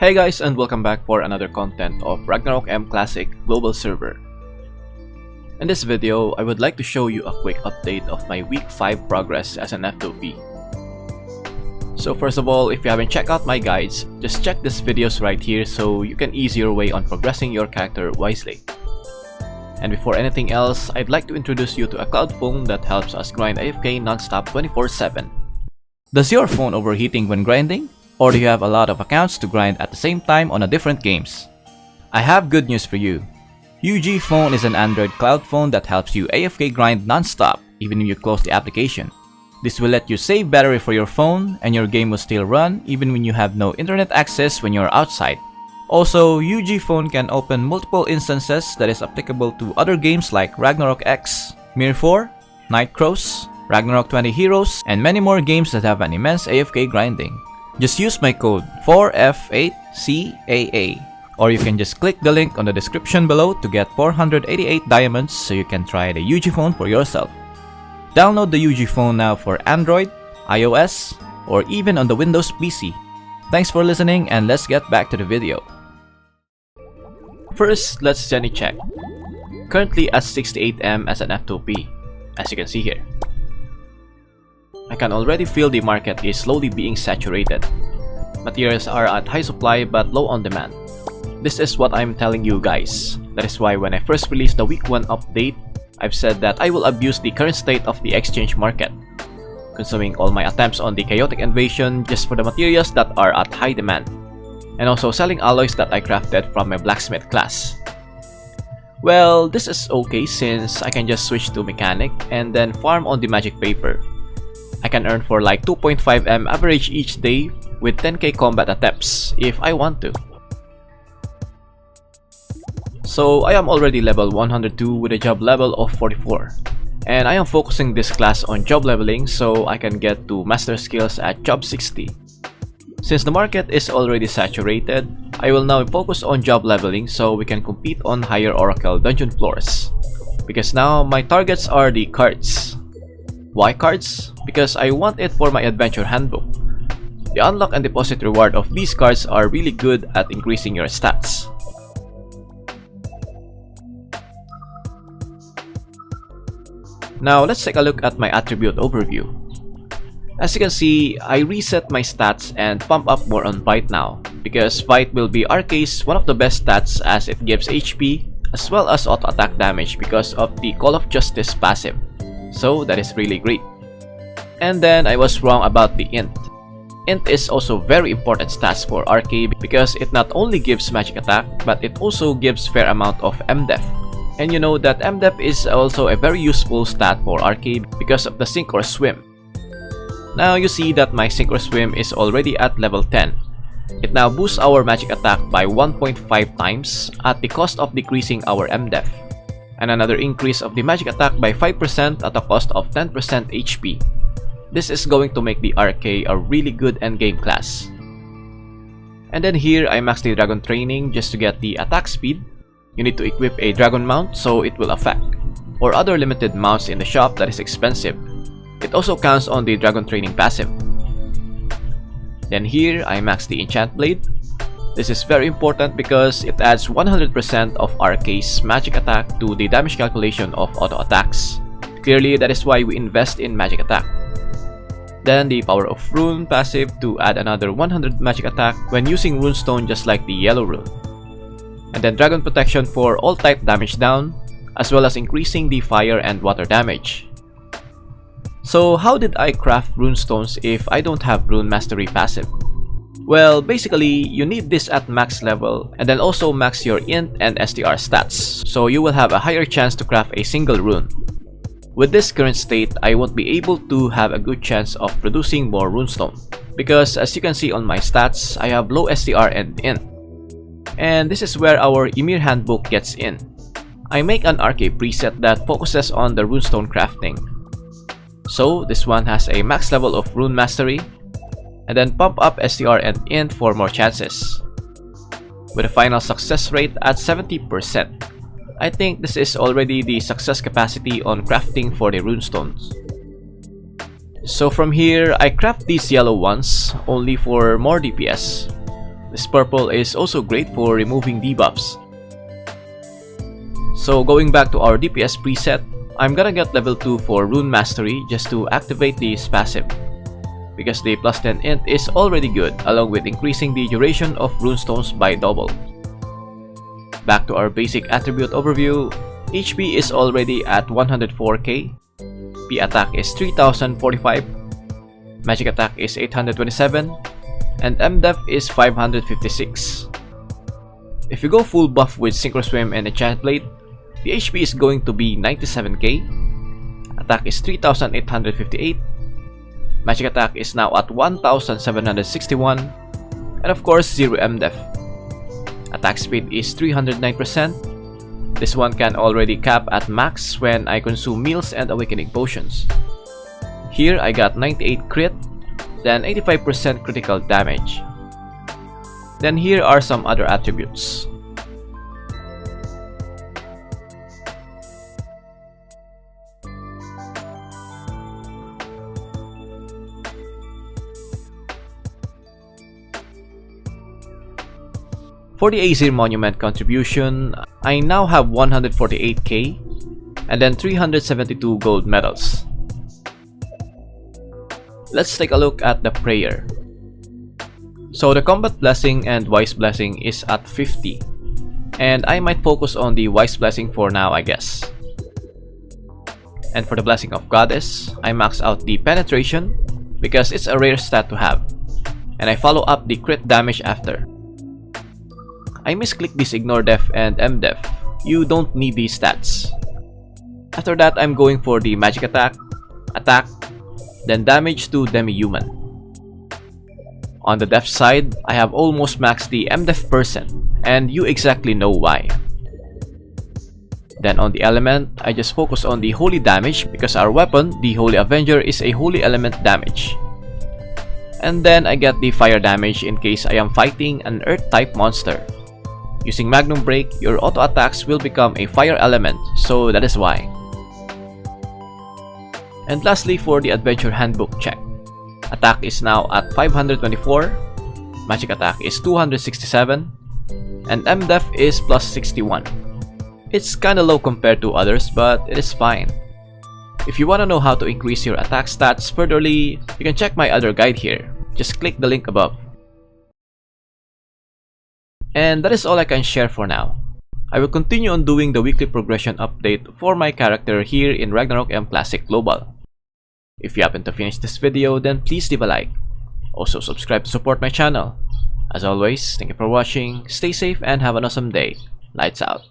Hey guys, and welcome back for another content of Ragnarok M Classic Global Server. In this video, I would like to show you a quick update of my week 5 progress as an F2P. So first of all, if you haven't checked out my guides, just check these videos right here so you can ease your way on progressing your character wisely. And before anything else, I'd like to introduce you to a cloud phone that helps us grind AFK non-stop 24/7. Does your phone overheating when grinding? Or do you have a lot of accounts to grind at the same time on a different games? I have good news for you. UG Phone is an Android cloud phone that helps you AFK grind non-stop even if you close the application. This will let you save battery for your phone and your game will still run even when you have no internet access when you're outside. Also, UG Phone can open multiple instances that is applicable to other games like Ragnarok X, Mir 4, Night Crows, Ragnarok 20 Heroes, and many more games that have an immense AFK grinding. Just use my code 4F8CAA, or you can just click the link on the description below to get 488 diamonds so you can try the UG Phone for yourself. Download the UG Phone now for Android, iOS, or even on the Windows PC. Thanks for listening and let's get back to the video. First, let's Zenny check. Currently at 68M as an F2P, as you can see here. I can already feel the market is slowly being saturated. Materials are at high supply but low on demand. This is what I'm telling you guys. That is why when I first released the week 1 update, I've said that I will abuse the current state of the exchange market, consuming all my attempts on the chaotic invasion just for the materials that are at high demand, and also selling alloys that I crafted from my blacksmith class. Well, this is okay since I can just switch to mechanic and then farm on the magic paper. I can earn for like 2.5M average each day with 10k combat attempts if I want to. So I am already level 102 with a job level of 44. And I am focusing this class on job leveling so I can get to master skills at job 60. Since the market is already saturated, I will now focus on job leveling so we can compete on higher Oracle dungeon floors. Because now my targets are the cards. Why cards? Because I want it for my adventure handbook. The unlock and deposit reward of these cards are really good at increasing your stats. Now let's take a look at my attribute overview. As you can see, I reset my stats and pump up more on fight now, because fight will be RK's one of the best stats as it gives HP as well as auto attack damage because of the Call of Justice passive. So that is really great. And then I was wrong about the int. Int is also very important stats for RK because it not only gives magic attack but it also gives fair amount of MDef. And you know that MDef is also a very useful stat for RK because of the sink or swim. Now you see that my sink or swim is already at level 10. It now boosts our magic attack by 1.5 times at the cost of decreasing our MDef. And another increase of the magic attack by 5% at a cost of 10% HP. This is going to make the RK a really good endgame class. And then here I max the dragon training just to get the attack speed. You need to equip a dragon mount so it will affect, or other limited mounts in the shop that is expensive. It also counts on the dragon training passive. Then here I max the enchant blade. This is very important because it adds 100% of RK's magic attack to the damage calculation of auto attacks. Clearly, that is why we invest in magic attack. Then the power of Rune passive to add another 100 magic attack when using Runestone just like the yellow rune. And then dragon protection for all type damage down, as well as increasing the fire and water damage. So how did I craft runestones if I don't have rune mastery passive? Well, basically, you need this at max level and then also max your int and STR stats, so you will have a higher chance to craft a single rune. With this current state, I won't be able to have a good chance of producing more runestone, because as you can see on my stats, I have low STR and int. And this is where our Ymir handbook gets in. I make an RK preset that focuses on the runestone crafting. So this one has a max level of rune mastery, and then pump up STR and int for more chances. With a final success rate at 70%. I think this is already the success capacity on crafting for the runestones. So from here, I craft these yellow ones only for more DPS. This purple is also great for removing debuffs. So going back to our DPS preset, I'm gonna get level 2 for Rune Mastery just to activate this passive, because the plus 10 int is already good, along with increasing the duration of Runestones by double. Back to our basic attribute overview, HP is already at 104k, P attack is 3045, magic attack is 827, and MDef is 556. If you go full buff with Synchro Swim and Enchant Blade, the HP is going to be 97k, attack is 3858, magic attack is now at 1761, and of course 0 MDef. Attack speed is 309%. This one can already cap at max when I consume meals and awakening potions. Here I got 98 crit, then 85% critical damage. Then here are some other attributes. For the Azir Monument contribution, I now have 148k and then 372 gold medals. Let's take a look at the prayer. So the combat blessing and wise blessing is at 50, and I might focus on the wise blessing for now, I guess. And for the blessing of goddess, I max out the penetration because it's a rare stat to have, and I follow up the crit damage after. I misclicked this ignore def and mdef. You don't need these stats. After that, I'm going for the magic attack, then damage to demi-human. On the def side, I have almost maxed the mdef percent, and you exactly know why. Then on the element, I just focus on the holy damage because our weapon, the Holy Avenger, is a holy element damage. And then I get the fire damage in case I am fighting an earth type monster. Using Magnum Break, your auto attacks will become a fire element, so that is why. And lastly, for the adventure handbook check. Attack is now at 524, magic attack is 267, and MDef is plus 61. It's kinda low compared to others, but it is fine. If you wanna know how to increase your attack stats furtherly, you can check my other guide here. Just click the link above. And that is all I can share for now. I will continue on doing the weekly progression update for my character here in Ragnarok and Classic Global. If you happen to finish this video, then please leave a like. Also subscribe to support my channel. As always, thank you for watching, stay safe and have an awesome day. Lights out.